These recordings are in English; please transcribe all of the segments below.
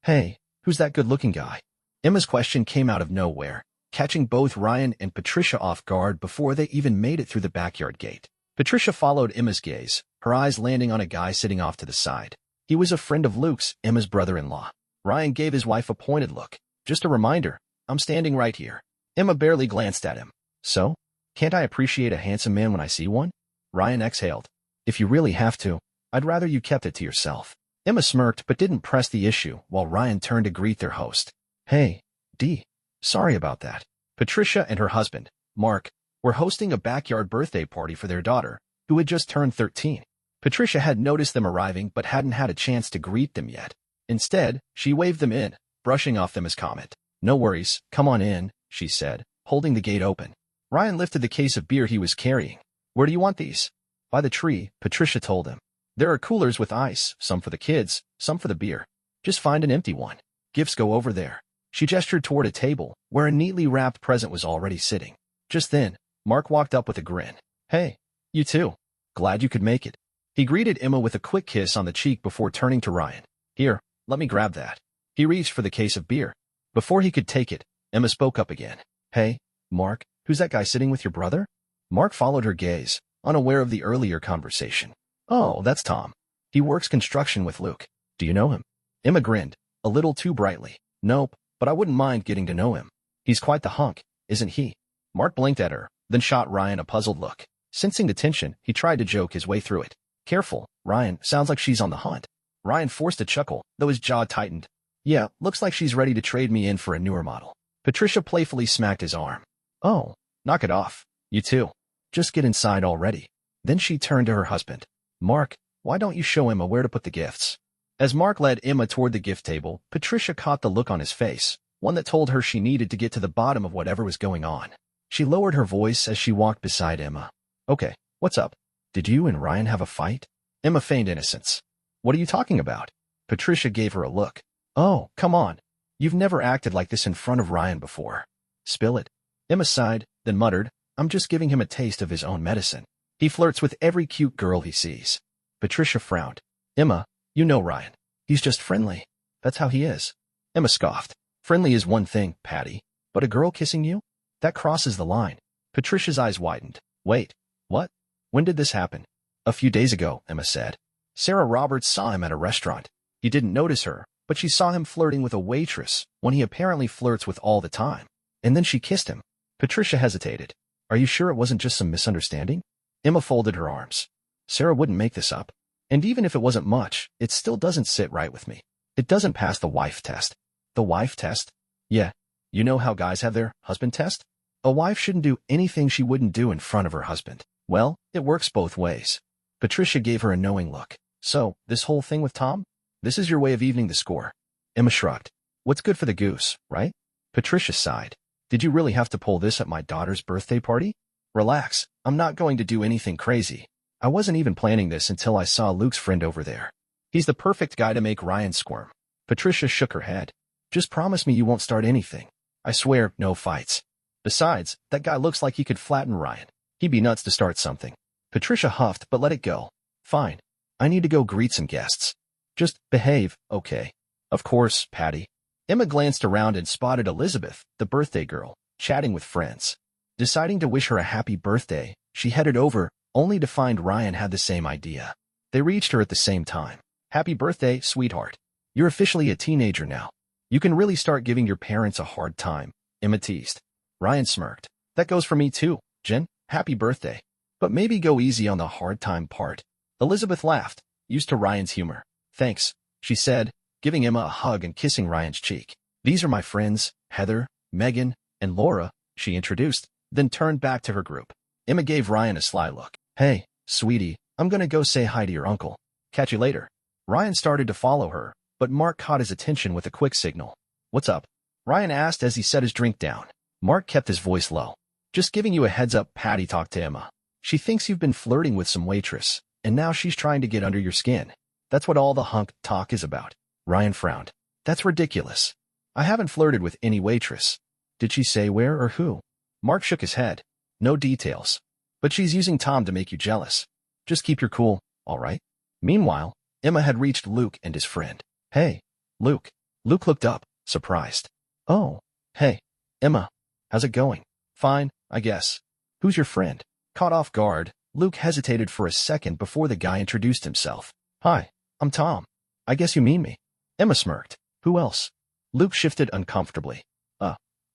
Hey, who's that good-looking guy? Emma's question came out of nowhere, catching both Ryan and Patricia off guard before they even made it through the backyard gate. Patricia followed Emma's gaze, her eyes landing on a guy sitting off to the side. He was a friend of Luke's, Emma's brother-in-law. Ryan gave his wife a pointed look. Just a reminder, I'm standing right here. Emma barely glanced at him. So? Can't I appreciate a handsome man when I see one? Ryan exhaled. If you really have to, I'd rather you kept it to yourself. Emma smirked but didn't press the issue while Ryan turned to greet their host. Hey, Dee. Sorry about that. Patricia and her husband, Mark, were hosting a backyard birthday party for their daughter, who had just turned 13. Patricia had noticed them arriving but hadn't had a chance to greet them yet. Instead, she waved them in, brushing off Emma's comment. No worries, come on in, she said, holding the gate open. Ryan lifted the case of beer he was carrying. Where do you want these? By the tree, Patricia told him. There are coolers with ice, some for the kids, some for the beer. Just find an empty one. Gifts go over there. She gestured toward a table, where a neatly wrapped present was already sitting. Just then, Mark walked up with a grin. Hey, you too. Glad you could make it. He greeted Emma with a quick kiss on the cheek before turning to Ryan. Here, let me grab that. He reached for the case of beer. Before he could take it, Emma spoke up again. Hey, Mark, who's that guy sitting with your brother? Mark followed her gaze, unaware of the earlier conversation. Oh, that's Tom. He works construction with Luke. Do you know him? Emma grinned, a little too brightly. Nope, but I wouldn't mind getting to know him. He's quite the hunk, isn't he? Mark blinked at her, then shot Ryan a puzzled look. Sensing the tension, he tried to joke his way through it. Careful, Ryan, sounds like she's on the hunt. Ryan forced a chuckle, though his jaw tightened. Yeah, looks like she's ready to trade me in for a newer model. Patricia playfully smacked his arm. Oh, knock it off. You too. Just get inside already. Then she turned to her husband. Mark, why don't you show Emma where to put the gifts? As Mark led Emma toward the gift table, Patricia caught the look on his face, one that told her she needed to get to the bottom of whatever was going on. She lowered her voice as she walked beside Emma. Okay, what's up? Did you and Ryan have a fight? Emma feigned innocence. What are you talking about? Patricia gave her a look. Oh, come on. You've never acted like this in front of Ryan before. Spill it. Emma sighed, then muttered, I'm just giving him a taste of his own medicine. He flirts with every cute girl he sees. Patricia frowned. Emma, you know Ryan. He's just friendly. That's how he is. Emma scoffed. Friendly is one thing, Patty. But a girl kissing you? That crosses the line. Patricia's eyes widened. Wait, what? When did this happen? A few days ago, Emma said. Sarah Roberts saw him at a restaurant. He didn't notice her, but she saw him flirting with a waitress, one he apparently flirts with all the time. And then she kissed him. Patricia hesitated. Are you sure it wasn't just some misunderstanding? Emma folded her arms. Sarah wouldn't make this up. And even if it wasn't much, it still doesn't sit right with me. It doesn't pass the wife test. The wife test? Yeah. You know how guys have their husband test? A wife shouldn't do anything she wouldn't do in front of her husband. Well, it works both ways. Patricia gave her a knowing look. So, this whole thing with Tom? This is your way of evening the score. Emma shrugged. What's good for the goose, right? Patricia sighed. Did you really have to pull this at my daughter's birthday party? Relax, I'm not going to do anything crazy. I wasn't even planning this until I saw Luke's friend over there. He's the perfect guy to make Ryan squirm. Patricia shook her head. Just promise me you won't start anything. I swear, no fights. Besides, that guy looks like he could flatten Ryan. He'd be nuts to start something. Patricia huffed but let it go. Fine. I need to go greet some guests. Just behave, okay? Of course, Patty. Emma glanced around and spotted Elizabeth, the birthday girl, chatting with friends. Deciding to wish her a happy birthday, she headed over, only to find Ryan had the same idea. They reached her at the same time. Happy birthday, sweetheart. You're officially a teenager now. You can really start giving your parents a hard time, Emma teased. Ryan smirked. That goes for me too, Jen. Happy birthday. But maybe go easy on the hard time part. Elizabeth laughed, used to Ryan's humor. Thanks, she said, giving Emma a hug and kissing Ryan's cheek. These are my friends, Heather, Megan, and Laura, she introduced, then turned back to her group. Emma gave Ryan a sly look. Hey, sweetie, I'm gonna go say hi to your uncle. Catch you later. Ryan started to follow her, but Mark caught his attention with a quick signal. What's up? Ryan asked as he set his drink down. Mark kept his voice low. Just giving you a heads up, Patty talked to Emma. She thinks you've been flirting with some waitress, and now she's trying to get under your skin. That's what all the hunk talk is about. Ryan frowned. That's ridiculous. I haven't flirted with any waitress. Did she say where or who? Mark shook his head. No details. But she's using Tom to make you jealous. Just keep your cool, all right? Meanwhile, Emma had reached Luke and his friend. Hey, Luke. Luke looked up, surprised. Oh, hey, Emma. How's it going? Fine, I guess. Who's your friend? Caught off guard, Luke hesitated for a second before the guy introduced himself. Hi, I'm Tom. I guess you mean me. Emma smirked. Who else? Luke shifted uncomfortably.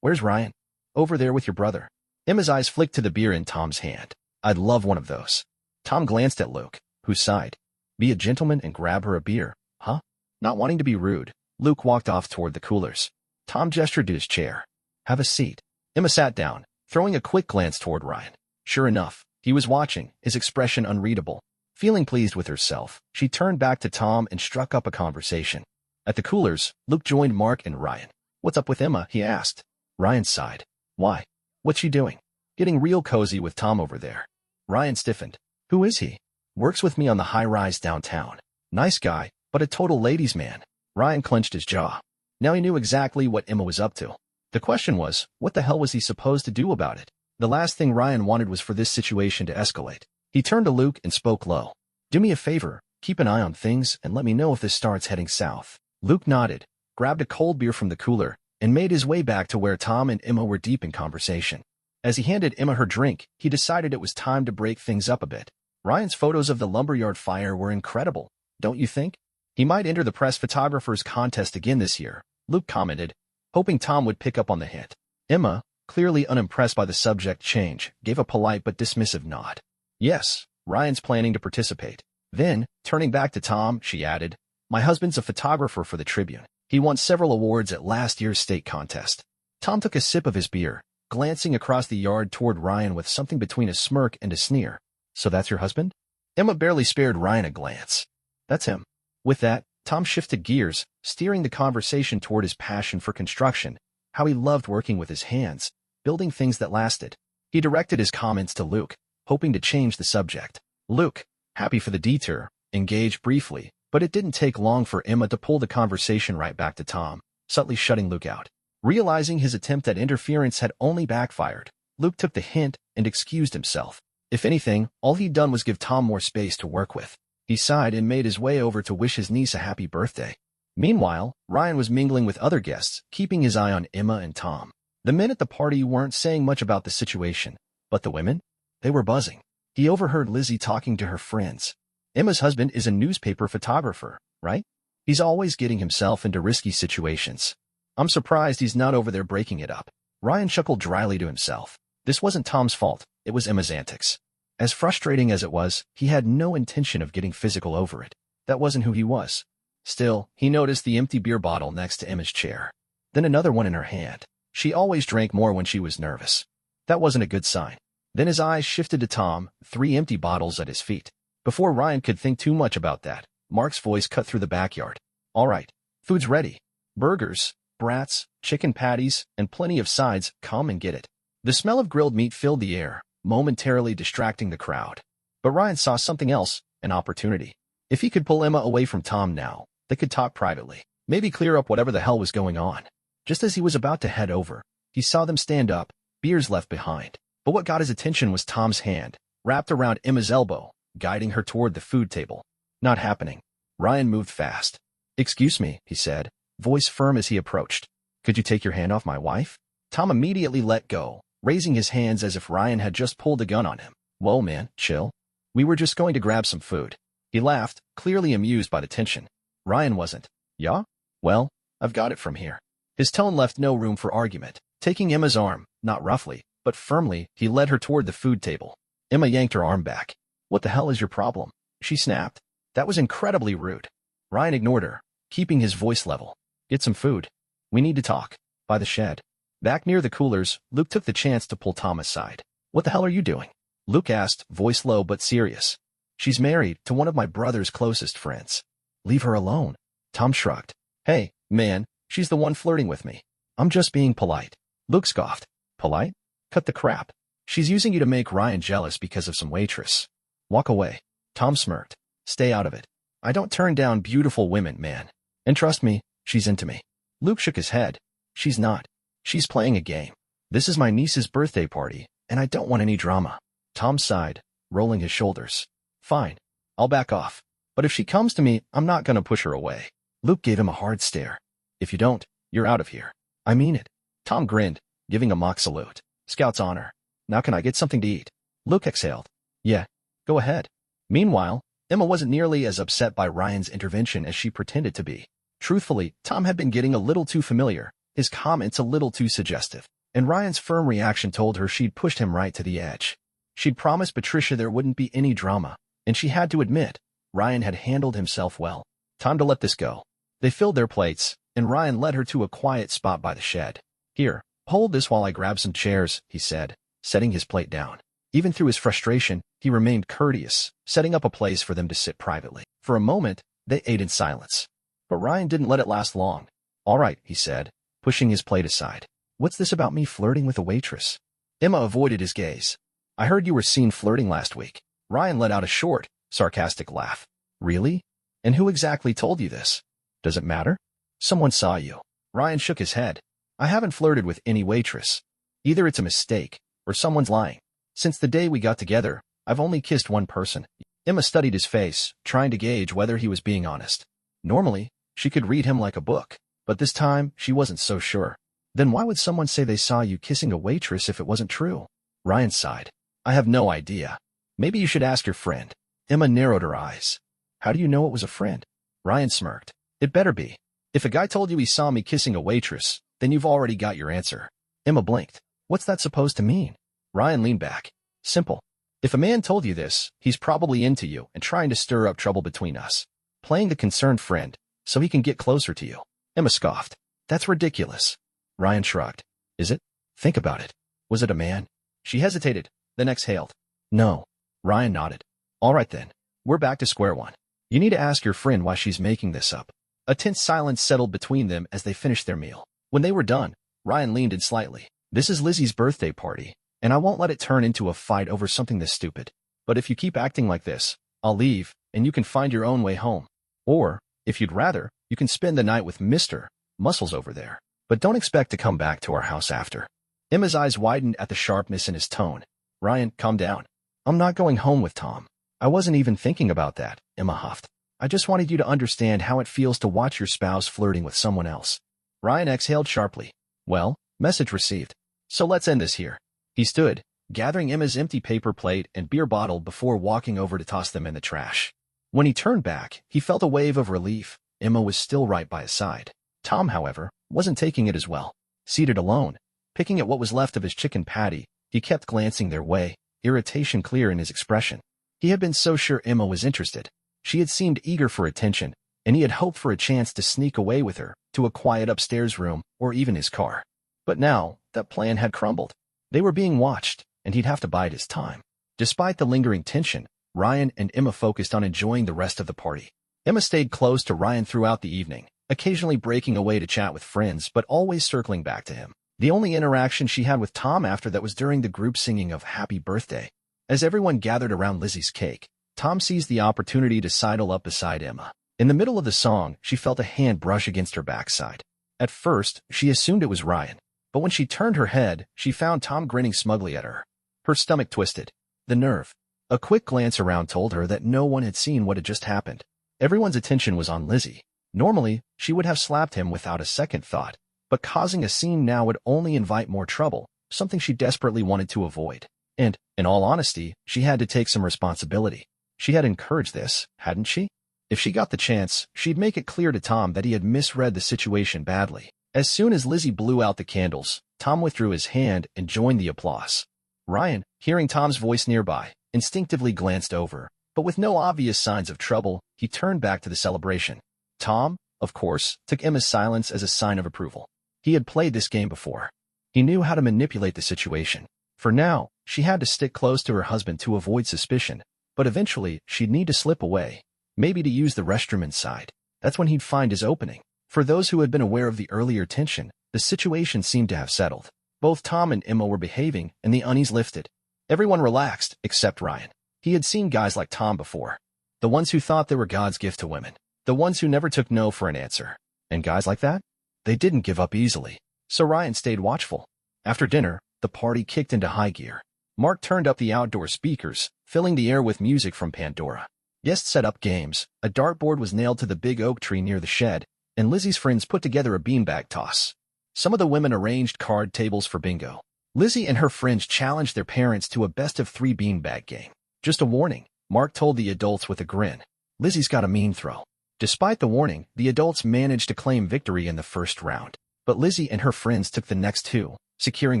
Where's Ryan? Over there with your brother. Emma's eyes flicked to the beer in Tom's hand. I'd love one of those. Tom glanced at Luke, who sighed. Be a gentleman and grab her a beer, huh? Not wanting to be rude, Luke walked off toward the coolers. Tom gestured to his chair. Have a seat. Emma sat down, throwing a quick glance toward Ryan. Sure enough, he was watching, his expression unreadable. Feeling pleased with herself, she turned back to Tom and struck up a conversation. At the coolers, Luke joined Mark and Ryan. What's up with Emma? He asked. Ryan sighed. Why? What's she doing? Getting real cozy with Tom over there. Ryan stiffened. Who is he? Works with me on the high-rise downtown. Nice guy, but a total ladies' man. Ryan clenched his jaw. Now he knew exactly what Emma was up to. The question was, what the hell was he supposed to do about it? The last thing Ryan wanted was for this situation to escalate. He turned to Luke and spoke low. Do me a favor, keep an eye on things and let me know if this starts heading south. Luke nodded, grabbed a cold beer from the cooler, and made his way back to where Tom and Emma were deep in conversation. As he handed Emma her drink, he decided it was time to break things up a bit. Ryan's photos of the lumberyard fire were incredible, don't you think? He might enter the press photographers contest again this year, Luke commented, hoping Tom would pick up on the hint. Emma, clearly unimpressed by the subject change, gave a polite but dismissive nod. Yes, Ryan's planning to participate. Then, turning back to Tom, she added, my husband's a photographer for the Tribune. He won several awards at last year's state contest. Tom took a sip of his beer, glancing across the yard toward Ryan with something between a smirk and a sneer. So that's your husband? Emma barely spared Ryan a glance. That's him. With that, Tom shifted gears, steering the conversation toward his passion for construction, how he loved working with his hands, building things that lasted. He directed his comments to Luke, hoping to change the subject. Luke, happy for the detour, engaged briefly, but it didn't take long for Emma to pull the conversation right back to Tom, subtly shutting Luke out. Realizing his attempt at interference had only backfired, Luke took the hint and excused himself. If anything, all he'd done was give Tom more space to work with. He sighed and made his way over to wish his niece a happy birthday. Meanwhile, Ryan was mingling with other guests, keeping his eye on Emma and Tom. The men at the party weren't saying much about the situation, but the women? They were buzzing. He overheard Lizzie talking to her friends. Emma's husband is a newspaper photographer, right? He's always getting himself into risky situations. I'm surprised he's not over there breaking it up. Ryan chuckled dryly to himself. This wasn't Tom's fault, it was Emma's antics. As frustrating as it was, he had no intention of getting physical over it. That wasn't who he was. Still, he noticed the empty beer bottle next to Emma's chair. Then another one in her hand. She always drank more when she was nervous. That wasn't a good sign. Then his eyes shifted to Tom, 3 empty bottles at his feet. Before Ryan could think too much about that, Mark's voice cut through the backyard. All right, food's ready. Burgers, brats, chicken patties, and plenty of sides, come and get it. The smell of grilled meat filled the air, momentarily distracting the crowd. But Ryan saw something else, an opportunity. If he could pull Emma away from Tom now, they could talk privately, maybe clear up whatever the hell was going on. Just as he was about to head over, he saw them stand up, beers left behind. But what got his attention was Tom's hand, wrapped around Emma's elbow, guiding her toward the food table. Not happening. Ryan moved fast. Excuse me, he said, voice firm as he approached. Could you take your hand off my wife? Tom immediately let go, raising his hands as if Ryan had just pulled a gun on him. Whoa, man, chill. We were just going to grab some food. He laughed, clearly amused by the tension. Ryan wasn't. Yeah? Well, I've got it from here. His tone left no room for argument. Taking Emma's arm, not roughly, but firmly, he led her toward the food table. Emma yanked her arm back. What the hell is your problem? She snapped. That was incredibly rude. Ryan ignored her, keeping his voice level. Get some food. We need to talk. By the shed. Back near the coolers, Luke took the chance to pull Tom aside. What the hell are you doing? Luke asked, voice low but serious. She's married to one of my brother's closest friends. Leave her alone. Tom shrugged. Hey, man, she's the one flirting with me. I'm just being polite. Luke scoffed. Polite? Cut the crap. She's using you to make Ryan jealous because of some waitress. Walk away. Tom smirked. Stay out of it. I don't turn down beautiful women, man. And trust me, she's into me. Luke shook his head. She's not. She's playing a game. This is my niece's birthday party, and I don't want any drama. Tom sighed, rolling his shoulders. Fine. I'll back off. But if she comes to me, I'm not going to push her away. Luke gave him a hard stare. If you don't, you're out of here. I mean it. Tom grinned, giving a mock salute. Scout's honor. Now can I get something to eat? Luke exhaled. Yeah, go ahead. Meanwhile, Emma wasn't nearly as upset by Ryan's intervention as she pretended to be. Truthfully, Tom had been getting a little too familiar, his comments a little too suggestive, and Ryan's firm reaction told her she'd pushed him right to the edge. She'd promised Patricia there wouldn't be any drama, and she had to admit, Ryan had handled himself well. Time to let this go. They filled their plates, and Ryan led her to a quiet spot by the shed. Here, hold this while I grab some chairs, he said, setting his plate down. Even through his frustration, he remained courteous, setting up a place for them to sit privately. For a moment, they ate in silence. But Ryan didn't let it last long. All right, he said, pushing his plate aside. What's this about me flirting with a waitress? Emma avoided his gaze. I heard you were seen flirting last week. Ryan let out a short, sarcastic laugh. Really? And who exactly told you this? Does it matter? Someone saw you. Ryan shook his head. I haven't flirted with any waitress. Either it's a mistake, or someone's lying. Since the day we got together, I've only kissed one person. Emma studied his face, trying to gauge whether he was being honest. Normally, she could read him like a book, but this time she wasn't so sure. Then why would someone say they saw you kissing a waitress if it wasn't true? Ryan sighed. I have no idea. Maybe you should ask your friend. Emma narrowed her eyes. How do you know it was a friend? Ryan smirked. It better be. If a guy told you he saw me kissing a waitress, then you've already got your answer. Emma blinked. What's that supposed to mean? Ryan leaned back. Simple. If a man told you this, he's probably into you and trying to stir up trouble between us. Playing the concerned friend, so he can get closer to you. Emma scoffed. That's ridiculous. Ryan shrugged. Is it? Think about it. Was it a man? She hesitated, then exhaled. No. Ryan nodded. All right then. We're back to square one. You need to ask your friend why she's making this up. A tense silence settled between them as they finished their meal. When they were done, Ryan leaned in slightly. This is Lizzie's birthday party, and I won't let it turn into a fight over something this stupid. But if you keep acting like this, I'll leave, and you can find your own way home. Or, if you'd rather, you can spend the night with Mr. Muscles over there. But don't expect to come back to our house after. Emma's eyes widened at the sharpness in his tone. Ryan, calm down. I'm not going home with Tom. I wasn't even thinking about that, Emma huffed. I just wanted you to understand how it feels to watch your spouse flirting with someone else. Ryan exhaled sharply. Well, message received. So let's end this here. He stood, gathering Emma's empty paper plate and beer bottle before walking over to toss them in the trash. When he turned back, he felt a wave of relief. Emma was still right by his side. Tom, however, wasn't taking it as well. Seated alone, picking at what was left of his chicken patty, he kept glancing their way, irritation clear in his expression. He had been so sure Emma was interested. She had seemed eager for attention, and he had hoped for a chance to sneak away with her to a quiet upstairs room or even his car. But now, that plan had crumbled. They were being watched, and he'd have to bide his time. Despite the lingering tension, Ryan and Emma focused on enjoying the rest of the party. Emma stayed close to Ryan throughout the evening, occasionally breaking away to chat with friends but always circling back to him. The only interaction she had with Tom after that was during the group singing of Happy Birthday. As everyone gathered around Lizzie's cake, Tom seized the opportunity to sidle up beside Emma. In the middle of the song, she felt a hand brush against her backside. At first, she assumed it was Ryan, but when she turned her head, she found Tom grinning smugly at her. Her stomach twisted. The nerve. A quick glance around told her that no one had seen what had just happened. Everyone's attention was on Lizzie. Normally, she would have slapped him without a second thought, but causing a scene now would only invite more trouble, something she desperately wanted to avoid. And, in all honesty, she had to take some responsibility. She had encouraged this, hadn't she? If she got the chance, she'd make it clear to Tom that he had misread the situation badly. As soon as Lizzie blew out the candles, Tom withdrew his hand and joined the applause. Ryan, hearing Tom's voice nearby, instinctively glanced over, but with no obvious signs of trouble, he turned back to the celebration. Tom, of course, took Emma's silence as a sign of approval. He had played this game before. He knew how to manipulate the situation. For now, she had to stick close to her husband to avoid suspicion, but eventually she'd need to slip away, maybe to use the restroom inside. That's when he'd find his opening. For those who had been aware of the earlier tension, the situation seemed to have settled. Both Tom and Emma were behaving, and the unease lifted. Everyone relaxed, except Ryan. He had seen guys like Tom before. The ones who thought they were God's gift to women. The ones who never took no for an answer. And guys like that? They didn't give up easily. So Ryan stayed watchful. After dinner, the party kicked into high gear. Mark turned up the outdoor speakers, filling the air with music from Pandora. Guests set up games. A dartboard was nailed to the big oak tree near the shed, and Lizzie's friends put together a beanbag toss. Some of the women arranged card tables for bingo. Lizzie and her friends challenged their parents to a best-of-3 beanbag game. Just a warning, Mark told the adults with a grin. Lizzie's got a mean throw. Despite the warning, the adults managed to claim victory in the first round. But Lizzie and her friends took the next 2, securing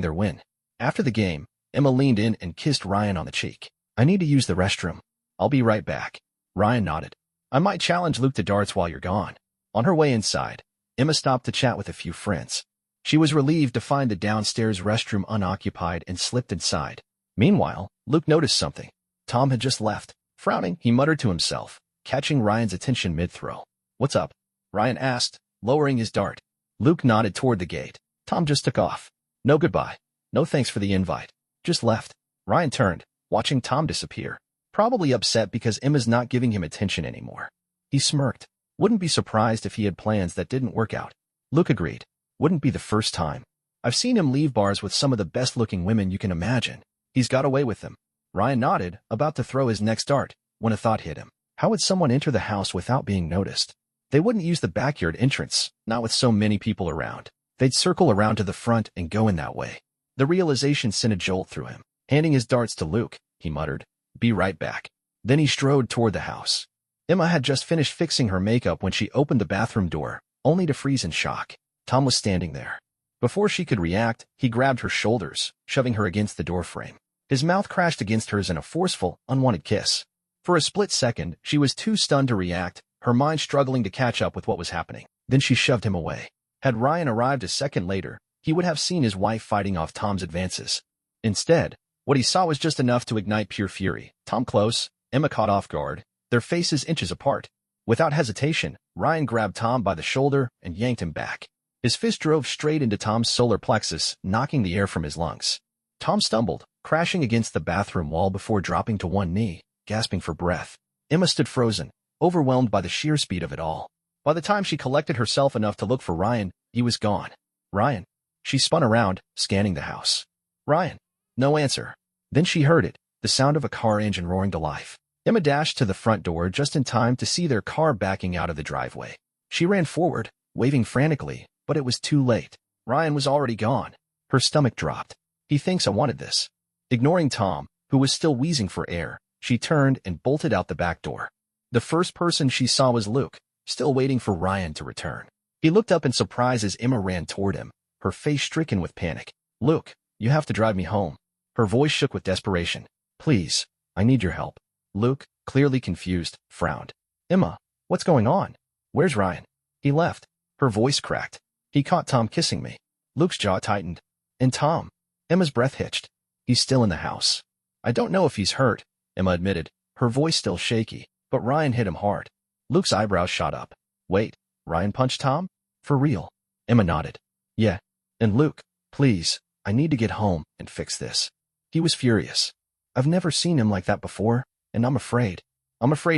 their win. After the game, Emma leaned in and kissed Ryan on the cheek. "I need to use the restroom. I'll be right back." Ryan nodded. "I might challenge Luke to darts while you're gone." On her way inside, Emma stopped to chat with a few friends. She was relieved to find the downstairs restroom unoccupied and slipped inside. Meanwhile, Luke noticed something. Tom had just left. Frowning, he muttered to himself, catching Ryan's attention mid-throw. "What's up?" Ryan asked, lowering his dart. Luke nodded toward the gate. "Tom just took off. No goodbye. No thanks for the invite. Just left." Ryan turned, watching Tom disappear. Probably upset because Emma's not giving him attention anymore. He smirked. Wouldn't be surprised if he had plans that didn't work out. Luke agreed. Wouldn't be the first time. I've seen him leave bars with some of the best-looking women you can imagine. He's got away with them. Ryan nodded, about to throw his next dart, when a thought hit him. How would someone enter the house without being noticed? They wouldn't use the backyard entrance, not with so many people around. They'd circle around to the front and go in that way. The realization sent a jolt through him. Handing his darts to Luke, he muttered, "Be right back." Then he strode toward the house. Emma had just finished fixing her makeup when she opened the bathroom door, only to freeze in shock. Tom was standing there. Before she could react, he grabbed her shoulders, shoving her against the doorframe. His mouth crashed against hers in a forceful, unwanted kiss. For a split second, she was too stunned to react, her mind struggling to catch up with what was happening. Then she shoved him away. Had Ryan arrived a second later, he would have seen his wife fighting off Tom's advances. Instead, what he saw was just enough to ignite pure fury. Tom close, Emma caught off guard, their faces inches apart. Without hesitation, Ryan grabbed Tom by the shoulder and yanked him back. His fist drove straight into Tom's solar plexus, knocking the air from his lungs. Tom stumbled, crashing against the bathroom wall before dropping to one knee, gasping for breath. Emma stood frozen, overwhelmed by the sheer speed of it all. By the time she collected herself enough to look for Ryan, he was gone. "Ryan." She spun around, scanning the house. "Ryan." No answer. Then she heard it, the sound of a car engine roaring to life. Emma dashed to the front door just in time to see their car backing out of the driveway. She ran forward, waving frantically, but it was too late. Ryan was already gone. Her stomach dropped. "He thinks I wanted this." Ignoring Tom, who was still wheezing for air, she turned and bolted out the back door. The first person she saw was Luke, still waiting for Ryan to return. He looked up in surprise as Emma ran toward him, her face stricken with panic. "Luke, you have to drive me home." Her voice shook with desperation. "Please, I need your help." Luke, clearly confused, frowned. "Emma, what's going on? Where's Ryan?" "He left." Her voice cracked. "He caught Tom kissing me." Luke's jaw tightened. "And Tom?" Emma's breath hitched. "He's still in the house." "I don't know if he's hurt," Emma admitted, her voice still shaky, "but Ryan hit him hard." Luke's eyebrows shot up. "Wait, Ryan punched Tom? For real?" Emma nodded. "Yeah. And Luke, please, I need to get home and fix this." He was furious. "I've never seen him like that before, and I'm afraid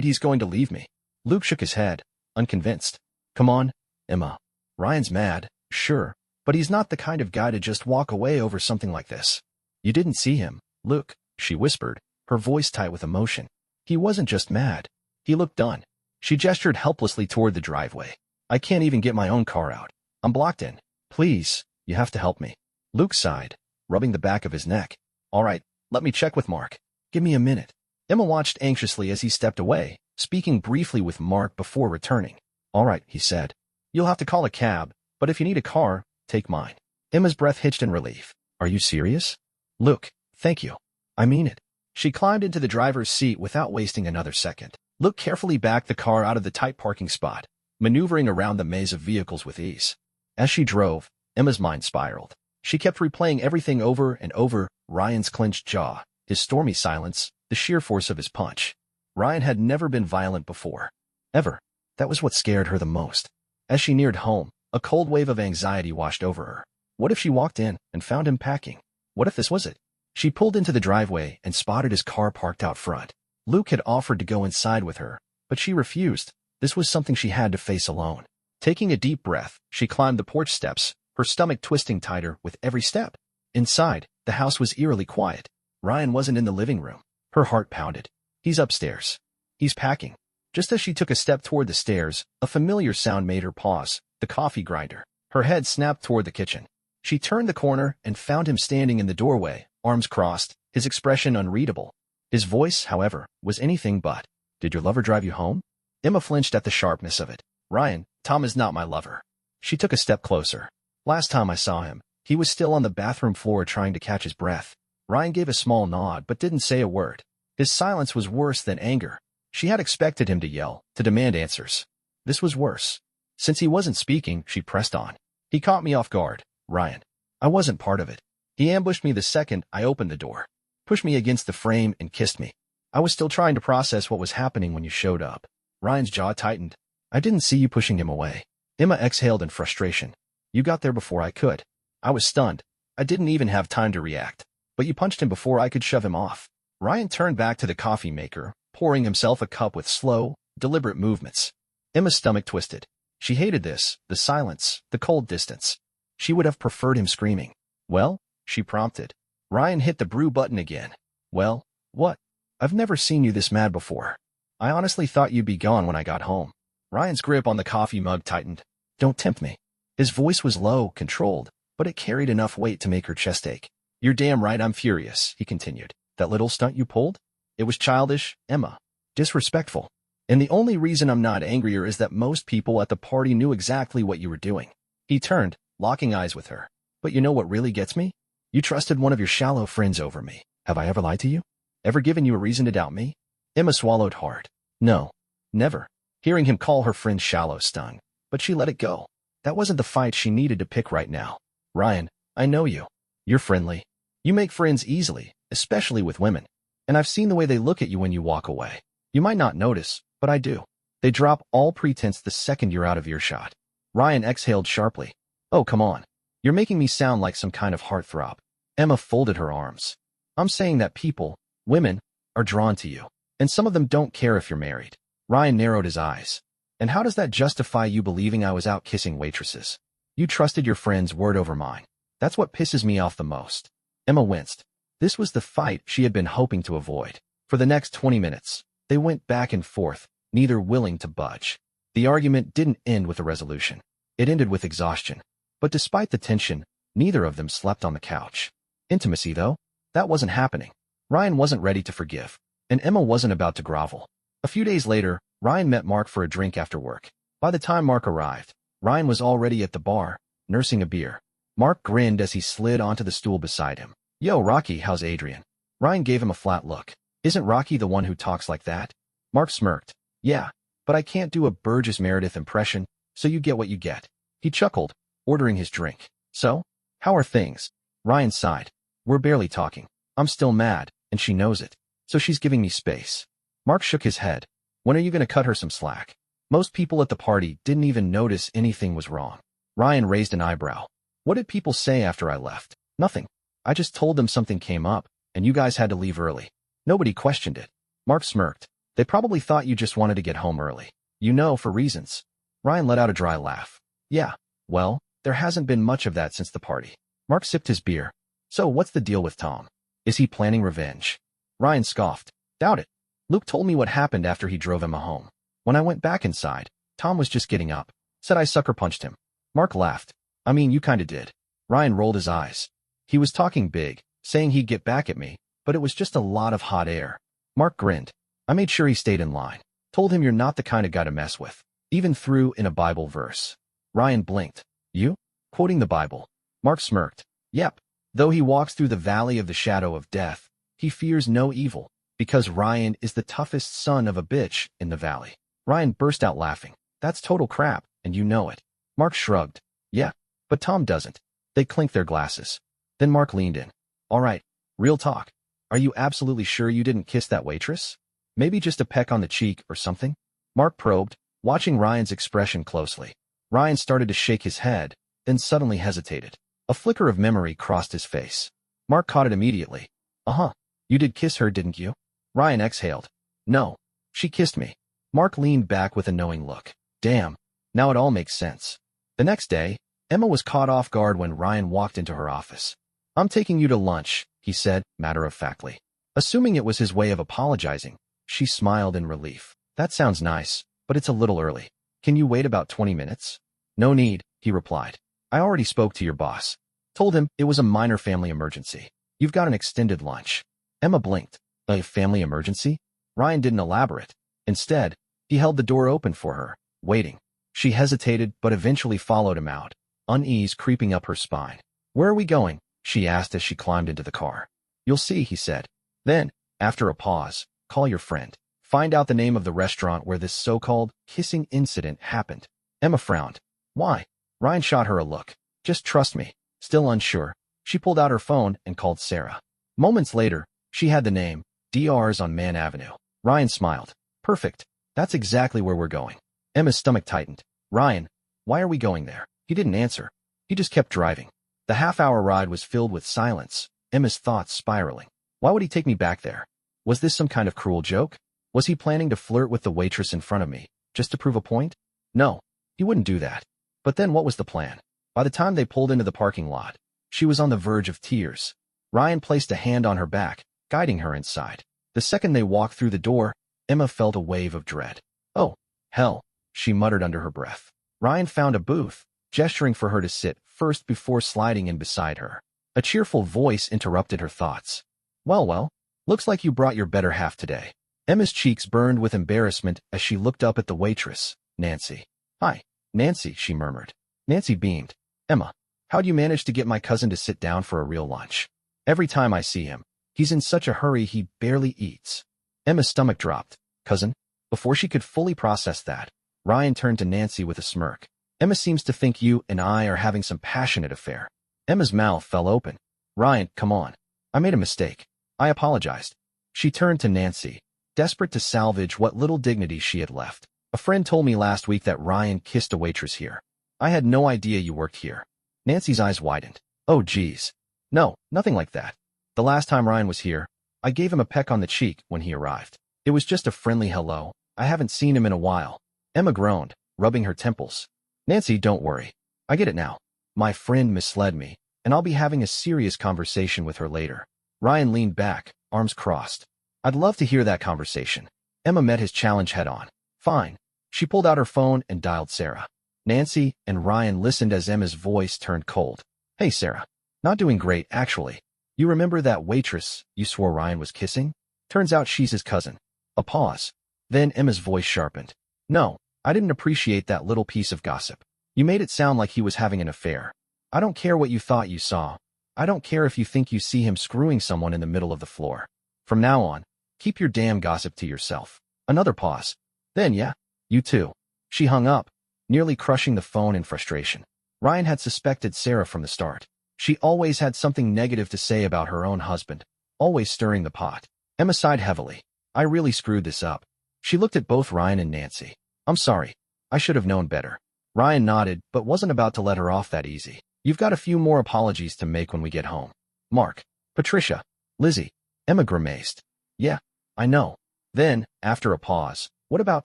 he's going to leave me." Luke shook his head, unconvinced. "Come on, Emma. Ryan's mad, sure, but he's not the kind of guy to just walk away over something like this." "You didn't see him, Luke," she whispered, her voice tight with emotion. "He wasn't just mad. He looked done." She gestured helplessly toward the driveway. "I can't even get my own car out. I'm blocked in. Please, you have to help me." Luke sighed, rubbing the back of his neck. "All right, let me check with Mark. Give me a minute." Emma watched anxiously as he stepped away, speaking briefly with Mark before returning. "All right," he said. "You'll have to call a cab, but if you need a car, take mine." Emma's breath hitched in relief. "Are you serious?" "Luke, thank you. I mean it." She climbed into the driver's seat without wasting another second. Luke carefully backed the car out of the tight parking spot, maneuvering around the maze of vehicles with ease. As she drove, Emma's mind spiraled. She kept replaying everything over and over: Ryan's clenched jaw, his stormy silence, the sheer force of his punch. Ryan had never been violent before. Ever. That was what scared her the most. As she neared home, a cold wave of anxiety washed over her. What if she walked in and found him packing? What if this was it? She pulled into the driveway and spotted his car parked out front. Luke had offered to go inside with her, but she refused. This was something she had to face alone. Taking a deep breath, she climbed the porch steps, her stomach twisting tighter with every step. Inside, the house was eerily quiet. Ryan wasn't in the living room. Her heart pounded. He's upstairs. He's packing. Just as she took a step toward the stairs, a familiar sound made her pause, the coffee grinder. Her head snapped toward the kitchen. She turned the corner and found him standing in the doorway, arms crossed, his expression unreadable. His voice, however, was anything but. Did your lover drive you home? Emma flinched at the sharpness of it. Ryan, Tom is not my lover. She took a step closer. Last time I saw him, he was still on the bathroom floor trying to catch his breath. Ryan gave a small nod but didn't say a word. His silence was worse than anger. She had expected him to yell, to demand answers. This was worse. Since he wasn't speaking, she pressed on. He caught me off guard, Ryan. I wasn't part of it. He ambushed me the second I opened the door, pushed me against the frame and kissed me. I was still trying to process what was happening when you showed up. Ryan's jaw tightened. I didn't see you pushing him away. Emma exhaled in frustration. You got there before I could. I was stunned. I didn't even have time to react. But you punched him before I could shove him off. Ryan turned back to the coffee maker, pouring himself a cup with slow, deliberate movements. Emma's stomach twisted. She hated this, the silence, the cold distance. She would have preferred him screaming. Well, she prompted. Ryan hit the brew button again. Well, what? I've never seen you this mad before. I honestly thought you'd be gone when I got home. Ryan's grip on the coffee mug tightened. Don't tempt me. His voice was low, controlled, but it carried enough weight to make her chest ache. You're damn right I'm furious, he continued. That little stunt you pulled? It was childish, Emma. Disrespectful. And the only reason I'm not angrier is that most people at the party knew exactly what you were doing. He turned, locking eyes with her. But you know what really gets me? You trusted one of your shallow friends over me. Have I ever lied to you? Ever given you a reason to doubt me? Emma swallowed hard. No. Never. Hearing him call her friend shallow stung. But she let it go. That wasn't the fight she needed to pick right now. Ryan, I know you. You're friendly. You make friends easily, especially with women. And I've seen the way they look at you when you walk away. You might not notice, but I do. They drop all pretense the second you're out of earshot. Ryan exhaled sharply. Oh, come on. You're making me sound like some kind of heartthrob. Emma folded her arms. I'm saying that people, women, are drawn to you. And some of them don't care if you're married. Ryan narrowed his eyes. And how does that justify you believing I was out kissing waitresses? You trusted your friend's word over mine. That's what pisses me off the most. Emma winced. This was the fight she had been hoping to avoid. For the next 20 minutes, they went back and forth, neither willing to budge. The argument didn't end with a resolution. It ended with exhaustion. But despite the tension, neither of them slept on the couch. Intimacy, though? That wasn't happening. Ryan wasn't ready to forgive, and Emma wasn't about to grovel. A few days later, Ryan met Mark for a drink after work. By the time Mark arrived, Ryan was already at the bar, nursing a beer. Mark grinned as he slid onto the stool beside him. Yo, Rocky, how's Adrian? Ryan gave him a flat look. Isn't Rocky the one who talks like that? Mark smirked. Yeah, but I can't do a Burgess Meredith impression, so you get what you get. He chuckled, ordering his drink. So, how are things? Ryan sighed. We're barely talking. I'm still mad, and she knows it. So she's giving me space. Mark shook his head. When are you going to cut her some slack? Most people at the party didn't even notice anything was wrong. Ryan raised an eyebrow. What did people say after I left? Nothing. I just told them something came up, and you guys had to leave early. Nobody questioned it. Mark smirked. They probably thought you just wanted to get home early. You know, for reasons. Ryan let out a dry laugh. Yeah, well, there hasn't been much of that since the party. Mark sipped his beer. So what's the deal with Tom? Is he planning revenge? Ryan scoffed. Doubt it. Luke told me what happened after he drove Emma home. When I went back inside, Tom was just getting up. Said I sucker punched him. Mark laughed. I mean, you kinda did. Ryan rolled his eyes. He was talking big, saying he'd get back at me, but it was just a lot of hot air. Mark grinned. I made sure he stayed in line. Told him you're not the kind of guy to mess with. Even threw in a Bible verse. Ryan blinked. You? Quoting the Bible. Mark smirked. Yep. Though he walks through the valley of the shadow of death, he fears no evil, because Ryan is the toughest son of a bitch in the valley. Ryan burst out laughing. That's total crap, and you know it. Mark shrugged. Yeah, but Tom doesn't. They clinked their glasses. Then Mark leaned in. All right, real talk. Are you absolutely sure you didn't kiss that waitress? Maybe just a peck on the cheek or something? Mark probed, watching Ryan's expression closely. Ryan started to shake his head, then suddenly hesitated. A flicker of memory crossed his face. Mark caught it immediately. Uh-huh. You did kiss her, didn't you? Ryan exhaled. No. She kissed me. Mark leaned back with a knowing look. Damn. Now it all makes sense. The next day, Emma was caught off guard when Ryan walked into her office. I'm taking you to lunch, he said, matter-of-factly. Assuming it was his way of apologizing, she smiled in relief. That sounds nice, but it's a little early. Can you wait about 20 minutes? No need, he replied. I already spoke to your boss. Told him it was a minor family emergency. You've got an extended lunch. Emma blinked. A family emergency? Ryan didn't elaborate. Instead, he held the door open for her, waiting. She hesitated but eventually followed him out, unease creeping up her spine. Where are we going? She asked as she climbed into the car. You'll see, he said. Then, after a pause, call your friend. Find out the name of the restaurant where this so-called kissing incident happened. Emma frowned. Why? Ryan shot her a look. Just trust me. Still unsure, she pulled out her phone and called Sarah. Moments later, she had the name, DR's on Mann Avenue. Ryan smiled. Perfect. That's exactly where we're going. Emma's stomach tightened. Ryan, why are we going there? He didn't answer. He just kept driving. The half-hour ride was filled with silence, Emma's thoughts spiraling. Why would he take me back there? Was this some kind of cruel joke? Was he planning to flirt with the waitress in front of me, just to prove a point? No, he wouldn't do that. But then what was the plan? By the time they pulled into the parking lot, she was on the verge of tears. Ryan placed a hand on her back, guiding her inside. The second they walked through the door, Emma felt a wave of dread. Oh, hell, she muttered under her breath. Ryan found a booth, gesturing for her to sit first before sliding in beside her. A cheerful voice interrupted her thoughts. Well, looks like you brought your better half today. Emma's cheeks burned with embarrassment as she looked up at the waitress, Nancy. Hi, Nancy, she murmured. Nancy beamed. Emma, how'd you manage to get my cousin to sit down for a real lunch? Every time I see him, he's in such a hurry he barely eats. Emma's stomach dropped. Cousin? Before she could fully process that, Ryan turned to Nancy with a smirk. Emma seems to think you and I are having some passionate affair. Emma's mouth fell open. Ryan, come on. I made a mistake. I apologized. She turned to Nancy, desperate to salvage what little dignity she had left. A friend told me last week that Ryan kissed a waitress here. I had no idea you worked here. Nancy's eyes widened. Oh, geez. No, nothing like that. The last time Ryan was here, I gave him a peck on the cheek when he arrived. It was just a friendly hello. I haven't seen him in a while. Emma groaned, rubbing her temples. Nancy, don't worry. I get it now. My friend misled me, and I'll be having a serious conversation with her later. Ryan leaned back, arms crossed. I'd love to hear that conversation. Emma met his challenge head-on. Fine. She pulled out her phone and dialed Sarah. Nancy and Ryan listened as Emma's voice turned cold. Hey, Sarah. Not doing great, actually. You remember that waitress you swore Ryan was kissing? Turns out she's his cousin. A pause. Then Emma's voice sharpened. No, I didn't appreciate that little piece of gossip. You made it sound like he was having an affair. I don't care what you thought you saw. I don't care if you think you see him screwing someone in the middle of the floor. From now on, keep your damn gossip to yourself. Another pause. Then, yeah, you too. She hung up, nearly crushing the phone in frustration. Ryan had suspected Sarah from the start. She always had something negative to say about her own husband, always stirring the pot. Emma sighed heavily. I really screwed this up. She looked at both Ryan and Nancy. I'm sorry. I should have known better. Ryan nodded, but wasn't about to let her off that easy. You've got a few more apologies to make when we get home. Mark, Patricia, Lizzie. Emma grimaced. Yeah, I know. Then, after a pause, what about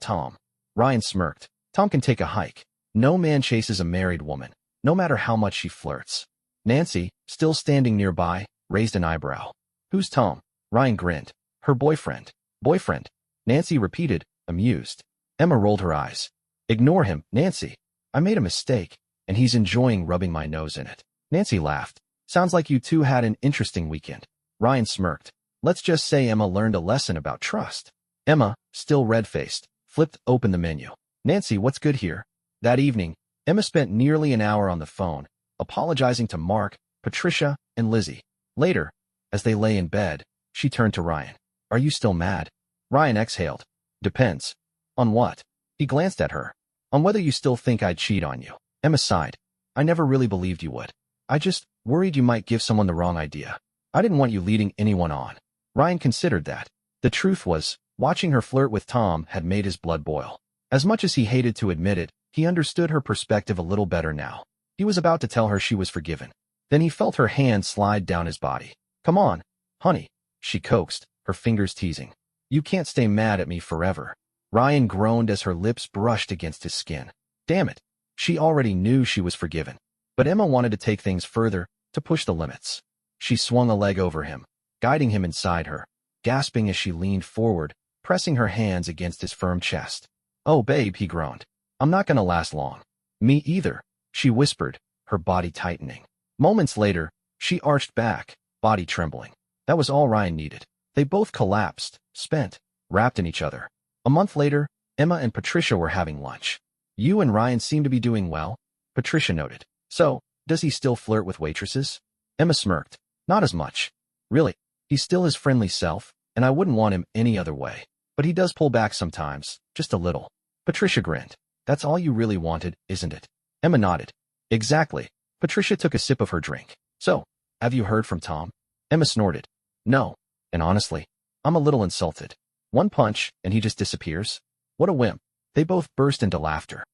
Tom? Ryan smirked. Tom can take a hike. No man chases a married woman, no matter how much she flirts. Nancy, still standing nearby, raised an eyebrow. Who's Tom? Ryan grinned. Her boyfriend. Boyfriend. Nancy repeated, amused. Emma rolled her eyes. Ignore him, Nancy. I made a mistake, and he's enjoying rubbing my nose in it. Nancy laughed. Sounds like you two had an interesting weekend. Ryan smirked. Let's just say Emma learned a lesson about trust. Emma, still red-faced, flipped open the menu. Nancy, what's good here? That evening, Emma spent nearly an hour on the phone, apologizing to Mark, Patricia, and Lizzie. Later, as they lay in bed, she turned to Ryan. Are you still mad? Ryan exhaled. Depends. On what? He glanced at her. On whether you still think I'd cheat on you. Emma sighed. I never really believed you would. I just worried you might give someone the wrong idea. I didn't want you leading anyone on. Ryan considered that. The truth was, watching her flirt with Tom had made his blood boil. As much as he hated to admit it, he understood her perspective a little better now. He was about to tell her she was forgiven. Then he felt her hand slide down his body. Come on, honey, she coaxed, her fingers teasing. You can't stay mad at me forever. Ryan groaned as her lips brushed against his skin. Damn it. She already knew she was forgiven. But Emma wanted to take things further, to push the limits. She swung a leg over him, guiding him inside her, gasping as she leaned forward, pressing her hands against his firm chest. Oh, babe, he groaned. I'm not gonna last long. Me either, she whispered, her body tightening. Moments later, she arched back, body trembling. That was all Ryan needed. They both collapsed, spent, wrapped in each other. A month later, Emma and Patricia were having lunch. You and Ryan seem to be doing well, Patricia noted. So, does he still flirt with waitresses? Emma smirked. Not as much. Really, he's still his friendly self, and I wouldn't want him any other way. But he does pull back sometimes, just a little. Patricia grinned. That's all you really wanted, isn't it? Emma nodded. Exactly. Patricia took a sip of her drink. So, have you heard from Tom? Emma snorted. No. And honestly, I'm a little insulted. One punch, and he just disappears? What a wimp. They both burst into laughter.